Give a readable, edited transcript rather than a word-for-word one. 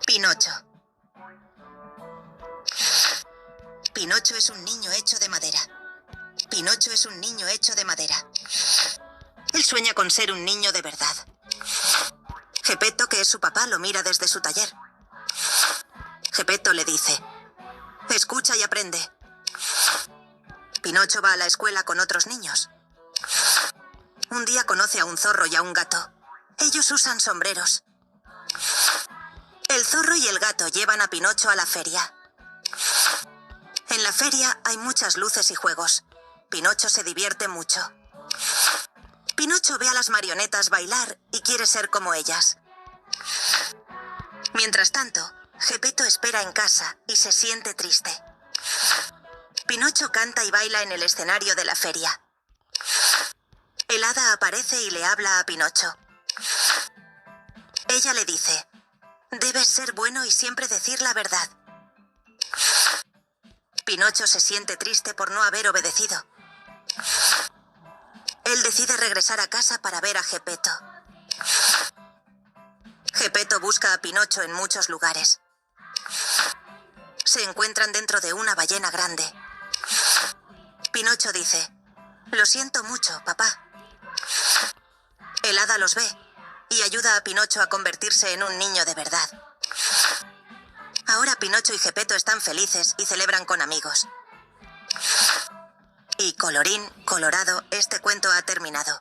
Pinocho. Pinocho es un niño hecho de madera. Pinocho es un niño hecho de madera. Él sueña con ser un niño de verdad. Geppetto, que es su papá, lo mira desde su taller. Geppetto le dice: escucha y aprende. Pinocho va a la escuela con otros niños. Un día conoce a un zorro y a un gato. Ellos usan sombreros. El zorro y el gato llevan a Pinocho a la feria. En la feria hay muchas luces y juegos. Pinocho se divierte mucho. Pinocho ve a las marionetas bailar y quiere ser como ellas. Mientras tanto, Geppetto espera en casa y se siente triste. Pinocho canta y baila en el escenario de la feria. El hada aparece y le habla a Pinocho. Ella le dice: debes ser bueno y siempre decir la verdad. Pinocho se siente triste por no haber obedecido. Él decide regresar a casa para ver a Geppetto. Geppetto busca a Pinocho en muchos lugares. Se encuentran dentro de una ballena grande. Pinocho dice: lo siento mucho, papá. El hada los ve y ayuda a Pinocho a convertirse en un niño de verdad. Ahora Pinocho y Geppetto están felices y celebran con amigos. Y colorín colorado, este cuento ha terminado.